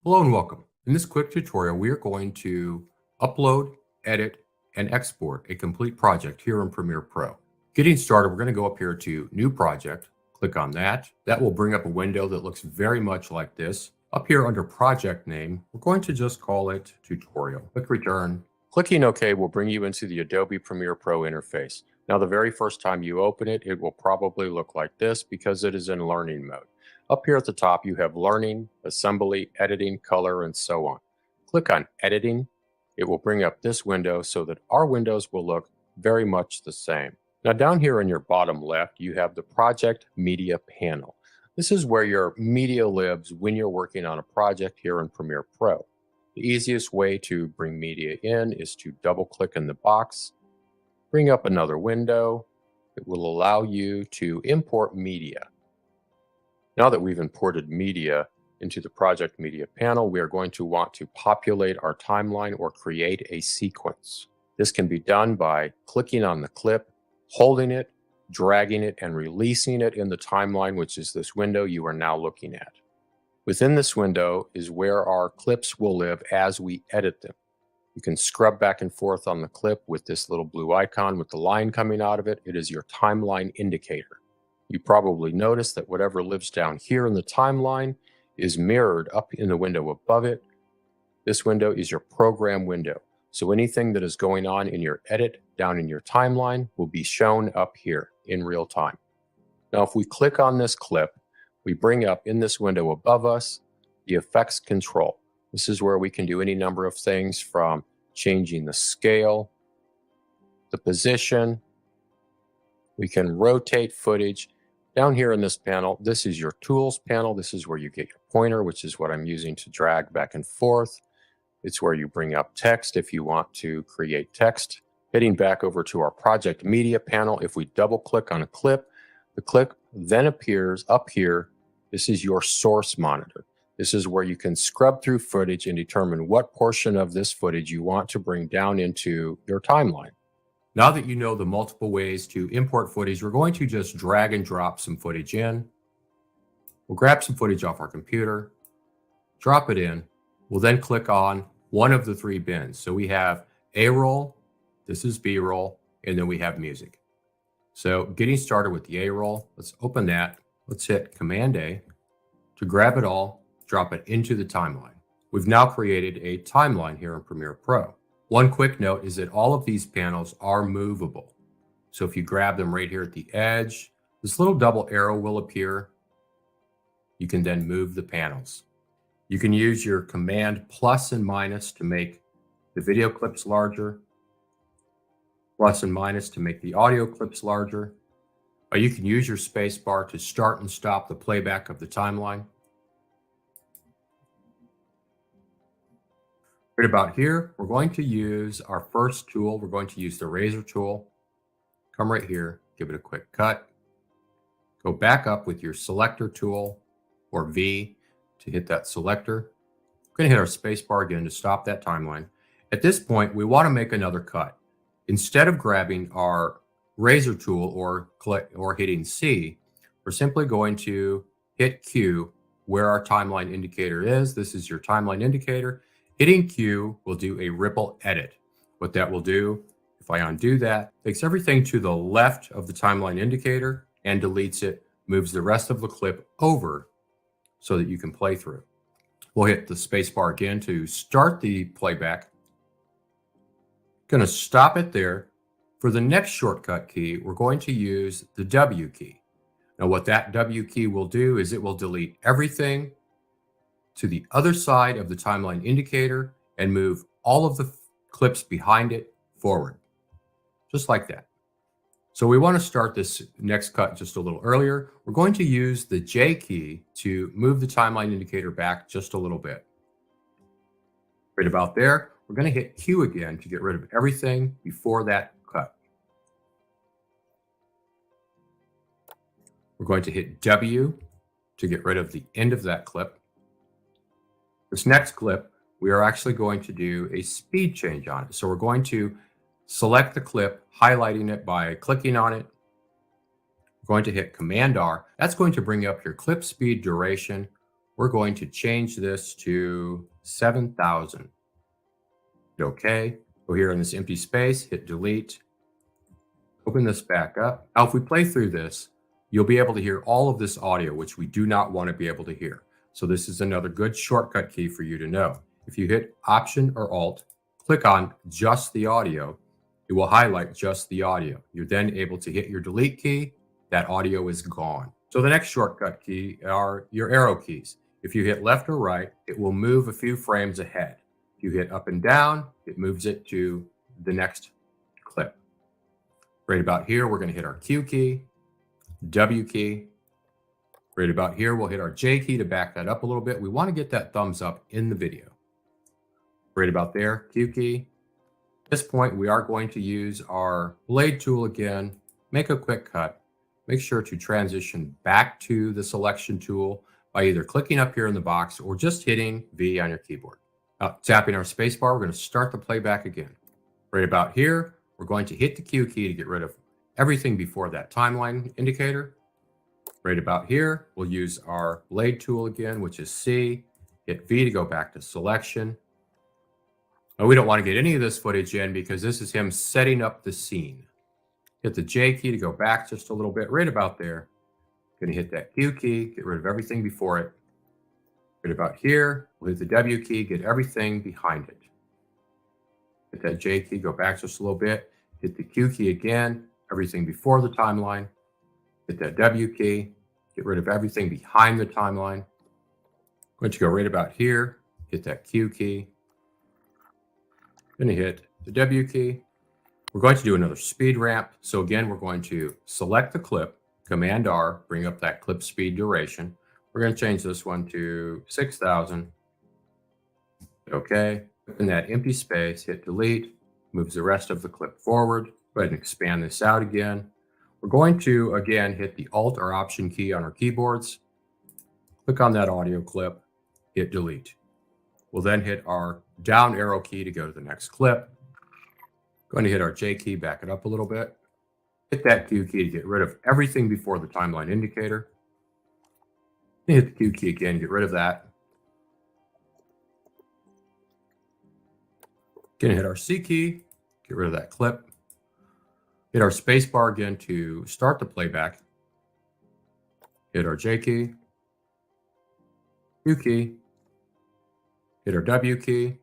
Hello and welcome. In this quick tutorial, we are going to upload, edit, and export a complete project here in Premiere Pro. Getting started, we're going to go up here to New Project, click on that. That will bring up a window that looks very much like this. Up here under Project Name, we're going to just call it Tutorial. Click Return. Clicking OK will bring you into the Adobe Premiere Pro interface. Now, the very first time you open it, it will probably look like this because it is in learning mode. Up here at the top, you have Learning, Assembly, Editing, Color, and so on. Click on Editing. It will bring up this window so that our windows will look very much the same. Now, down here in your bottom left, you have the Project Media panel. This is where your media lives when you're working on a project here in Premiere Pro. The easiest way to bring media in is to double-click in the box, bring up another window. It will allow you to import media. Now that we've imported media into the Project Media panel, we are going to want to populate our timeline or create a sequence. This can be done by clicking on the clip, holding it, dragging it, and releasing it in the timeline, which is this window you are now looking at. Within this window is where our clips will live as we edit them. You can scrub back and forth on the clip with this little blue icon with the line coming out of it. It is your timeline indicator. You probably notice that whatever lives down here in the timeline is mirrored up in the window above it. This window is your program window. So anything that is going on in your edit down in your timeline will be shown up here in real time. Now, if we click on this clip, we bring up in this window above us the effects control. This is where we can do any number of things from changing the scale, the position. We can rotate footage. Down here in this panel, this is your Tools panel. This is where you get your pointer, which is what I'm using to drag back and forth. It's where you bring up text if you want to create text. Heading back over to our Project Media panel, if we double click on a clip, the clip then appears up here. This is your source monitor. This is where you can scrub through footage and determine what portion of this footage you want to bring down into your timeline. Now that you know the multiple ways to import footage, we're going to just drag and drop some footage in. We'll grab some footage off our computer, drop it in. We'll then click on one of the three bins. So we have A-roll, this is B-roll, and then we have music. So getting started with the A-roll, let's open that. Let's hit Command-A to grab it all, drop it into the timeline. We've now created a timeline here in Premiere Pro. One quick note is that all of these panels are movable. So if you grab them right here at the edge, this little double arrow will appear. You can then move the panels. You can use your Command plus and minus to make the video clips larger, plus and minus to make the audio clips larger. Or you can use your space bar to start and stop the playback of the timeline. Right about here, we're going to use our first tool. We're going to use the razor tool. Come right here, give it a quick cut. Go back up with your selector tool or V to hit that selector. We're going to hit our space bar again to stop that timeline. At this point, we want to make another cut. Instead of grabbing our razor tool or hitting C, we're simply going to hit Q where our timeline indicator is. This is your timeline indicator. Hitting Q will do a ripple edit. What that will do, if I undo that, takes everything to the left of the timeline indicator and deletes it, moves the rest of the clip over so that you can play through. We'll hit the space bar again to start the playback. Going to stop it there. For the next shortcut key, we're going to use the W key. Now what that W key will do is it will delete everything to the other side of the timeline indicator and move all of the clips behind it forward, just like that. So we want to start this next cut just a little earlier. We're going to use the J key to move the timeline indicator back just a little bit. Right about there, we're going to hit Q again to get rid of everything before that cut. We're going to hit W to get rid of the end of that clip. This next clip, we are actually going to do a speed change on it. So we're going to select the clip, highlighting it by clicking on it. We're going to hit Command R. That's going to bring up your clip speed duration we're going to change this to 7,000. Hit OK. Go here in this empty space, hit delete. Open this back up. Now, if we play through this, you'll be able to hear all of this audio, which we do not want to be able to hear. So this is another good shortcut key for you to know. If you hit Option or Alt, click on just the audio, it will highlight just the audio. You're then able to hit your delete key. That audio is gone. So the next shortcut key are your arrow keys. If you hit left or right, it will move a few frames ahead. If you hit up and down, it moves it to the next clip. Right about here, we're going to hit our Q key, W key. Right about here, we'll hit our J key to back that up a little bit. We want to get that thumbs up in the video. Right about there, Q key. At this point, we are going to use our blade tool again, make a quick cut. Make sure to transition back to the selection tool by either clicking up here in the box or just hitting V on your keyboard. Now, tapping our spacebar, we're going to start the playback again. Right about here, we're going to hit the Q key to get rid of everything before that timeline indicator. Right about here, we'll use our blade tool again, which is C. Hit V to go back to selection. Now, we don't want to get any of this footage in because this is him setting up the scene. Hit the J key to go back just a little bit, right about there. Going to hit that Q key, get rid of everything before it. Right about here, we'll hit the W key, get everything behind it. Hit that J key, go back just a little bit. Hit the Q key again, everything before the timeline. Hit that W key, get rid of everything behind the timeline. Going to go right about here, hit that Q key. Going to hit the W key. We're going to do another speed ramp. So again, we're going to select the clip, Command R, bring up that clip speed duration. We're going to change this one to 6,000. Okay. In that empty space, hit delete, moves the rest of the clip forward. Go ahead and expand this out again. We're going to, again, hit the Alt or Option key on our keyboards. Click on that audio clip, hit delete. We'll then hit our down arrow key to go to the next clip. Going to hit our J key, back it up a little bit. Hit that Q key to get rid of everything before the timeline indicator. Hit the Q key again, get rid of that. Going to hit our C key, get rid of that clip. Hit our space bar again to start the playback. Hit our J key, Q key, hit our W key.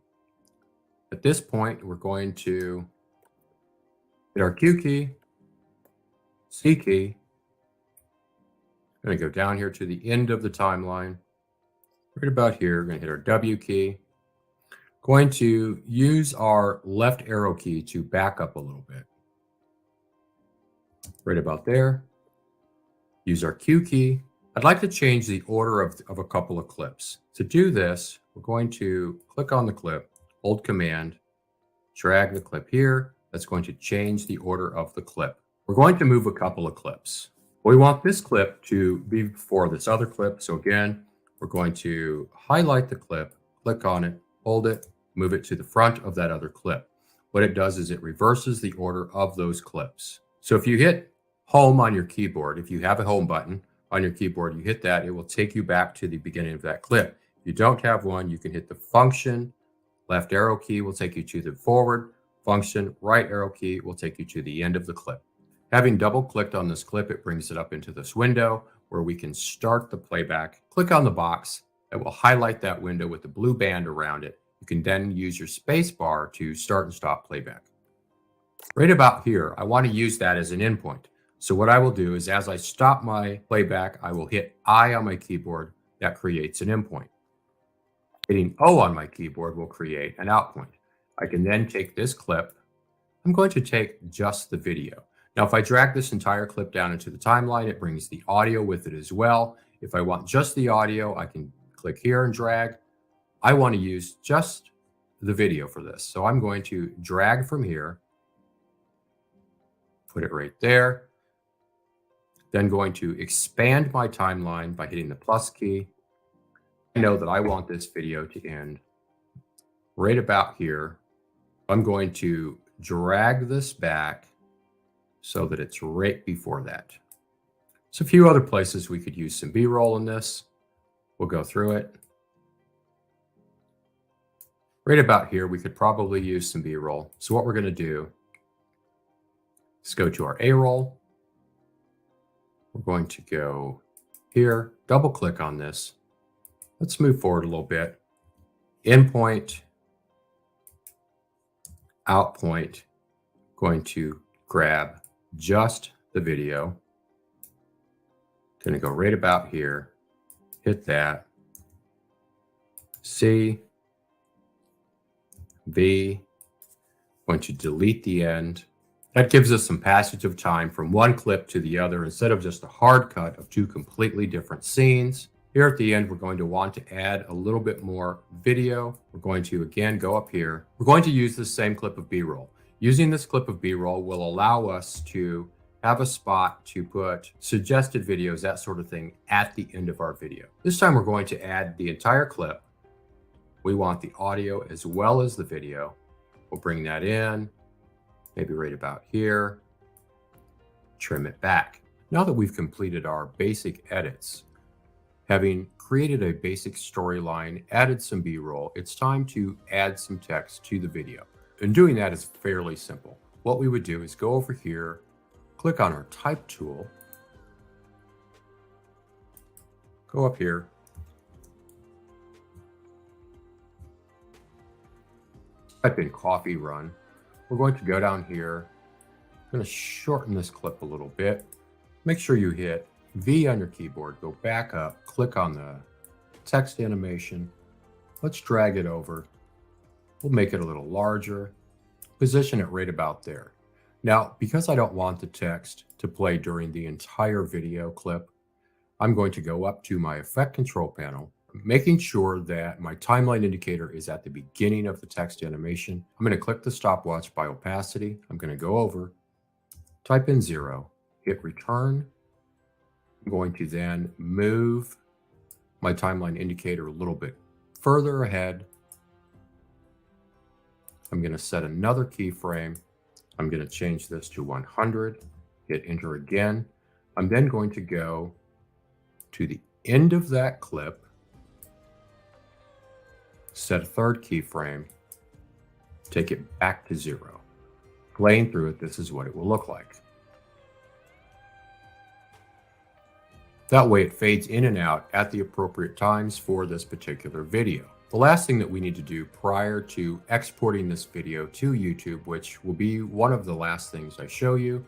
At this point, we're going to hit our Q key, C key. Going to go down here to the end of the timeline. Right about here, we're going to hit our W key. Going to use our left arrow key to back up a little bit. Right about there. Use our Q key. I'd like to change the order of a couple of clips. To do this, we're going to click on the clip, hold Command, drag the clip here. That's going to change the order of the clip. We're going to move a couple of clips. We want this clip to be before this other clip. So again, we're going to highlight the clip, click on it, hold it, move it to the front of that other clip. What it does is it reverses the order of those clips. So if you hit home on your keyboard, if you have a home button on your keyboard, you hit that, it will take you back to the beginning of that clip. If you don't have one, you can hit the function, left arrow key will take you to the forward, function, right arrow key will take you to the end of the clip. Having double clicked on this clip, it brings it up into this window where we can start the playback. Click on the box. It will highlight that window with the blue band around it. You can then use your space bar to start and stop playback. Right about here, I want to use that as an endpoint. So what I will do is as I stop my playback, I will hit I on my keyboard. That creates an endpoint. Hitting O on my keyboard will create an out point. I can then take this clip. I'm going to take just the video. Now, if I drag this entire clip down into the timeline, it brings the audio with it as well. If I want just the audio, I can click here and drag. I want to use just the video for this. So I'm going to drag from here, put it right there. Then going to expand my timeline by hitting the plus key. I know that I want this video to end right about here. I'm going to drag this back so that it's right before that. So a few other places we could use some B-roll in this. We'll go through it. Right about here, we could probably use some B-roll. So what we're going to do is go to our A-roll. We're going to go here, double click on this. Let's move forward a little bit. In point, out point, going to grab just the video. Going to go right about here, hit that, C, V, going to delete the end. That gives us some passage of time from one clip to the other instead of just a hard cut of two completely different scenes. Here at the end, we're going to want to add a little bit more video. We're going to, again, go up here. We're going to use the same clip of B-roll. Using this clip of B-roll will allow us to have a spot to put suggested videos, that sort of thing, at the end of our video. This time, we're going to add the entire clip. We want the audio as well as the video. We'll bring that in, maybe right about here, trim it back. Now that we've completed our basic edits, having created a basic storyline, added some B-roll, it's time to add some text to the video. And doing that is fairly simple. What we would do is go over here, click on our type tool, go up here, type in coffee run. We're going to go down here. I'm going to shorten this clip a little bit. Make sure you hit V on your keyboard, go back up, click on the text animation. Let's drag it over. We'll make it a little larger, position it right about there. Now, because I don't want the text to play during the entire video clip, I'm going to go up to my effect control panel, making sure that my timeline indicator is at the beginning of the text animation. I'm going to click the stopwatch by opacity. I'm going to go over, type in 0, hit return. I'm going to then move my timeline indicator a little bit further ahead. I'm going to set another keyframe. I'm going to change this to 100, hit enter again. I'm then going to go to the end of that clip, set a third keyframe, take it back to 0. Playing through it, this is what it will look like. That way it fades in and out at the appropriate times for this particular video. The last thing that we need to do prior to exporting this video to YouTube, which will be one of the last things I show you,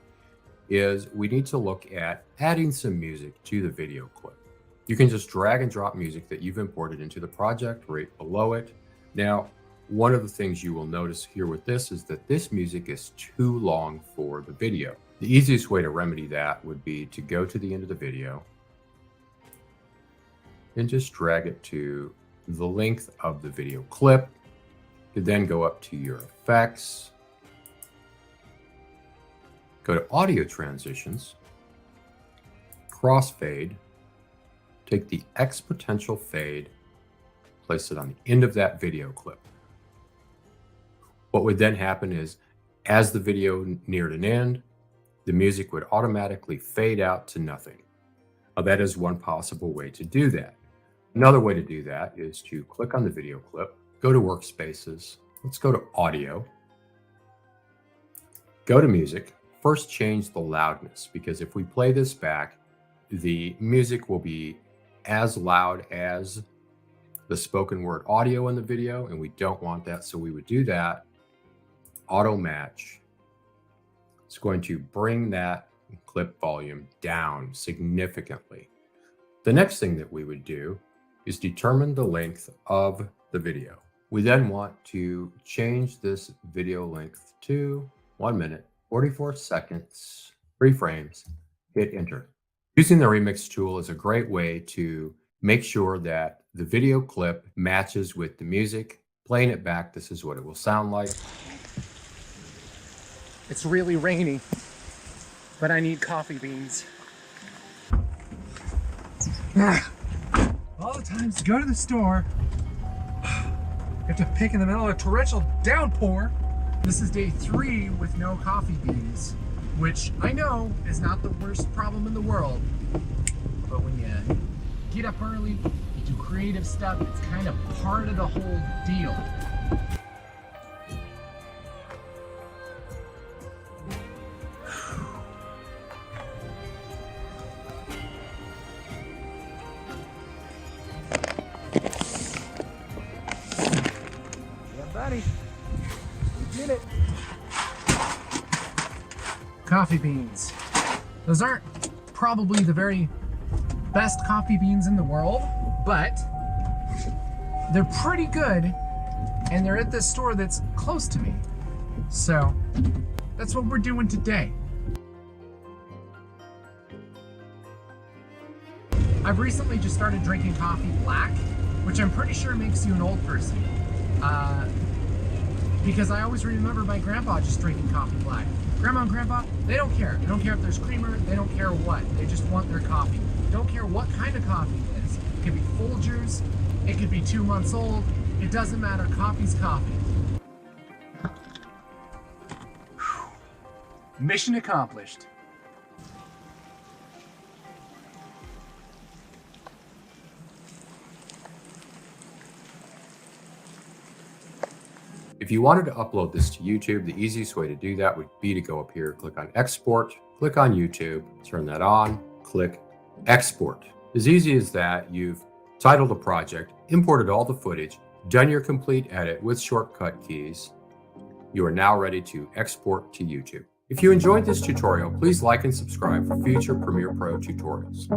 is we need to look at adding some music to the video clip. You can just drag and drop music that you've imported into the project right below it. Now, one of the things you will notice here with this is that this music is too long for the video. The easiest way to remedy that would be to go to the end of the video and just drag it to the length of the video clip. You then go up to your effects, go to audio transitions, crossfade, take the exponential fade, place it on the end of that video clip. What would then happen is, as the video neared an end, the music would automatically fade out to nothing. Now, that is one possible way to do that. Another way to do that is to click on the video clip, go to workspaces, let's go to audio, go to music. First, change the loudness, because if we play this back, the music will be as loud as the spoken word audio in the video, and we don't want that. So we would do that, auto match. It's going to bring that clip volume down significantly. The next thing that we would do is determine the length of the video. We then want to change this video length to 1 minute, 44 seconds, 3 frames, hit enter. Using the remix tool is a great way to make sure that the video clip matches with the music. Playing it back, this is what it will sound like. It's really rainy, but I need coffee beans. All the times to go to the store, you have to pick in the middle of a torrential downpour. This is day 3 with no coffee beans, which I know is not the worst problem in the world. But when you get up early, you do creative stuff. It's kind of part of the whole deal. Yeah, buddy. We did it. Coffee beans. Those aren't probably the very best coffee beans in the world, but they're pretty good, and they're at this store that's close to me. So that's what we're doing today. I've recently just started drinking coffee black, which I'm pretty sure makes you an old person. Because I always remember my grandpa just drinking coffee black. Grandma and grandpa, they don't care. They don't care if there's creamer, they don't care what. They just want their coffee. Don't care what kind of coffee it is. It could be Folgers, it could be 2 months old. It doesn't matter, coffee's coffee. Whew. Mission accomplished. If you wanted to upload this to YouTube, the easiest way to do that would be to go up here, click on Export, click on YouTube, turn that on, click Export. As easy as that, you've titled a project, imported all the footage, done your complete edit with shortcut keys. You are now ready to export to YouTube. If you enjoyed this tutorial, please like and subscribe for future Premiere Pro tutorials.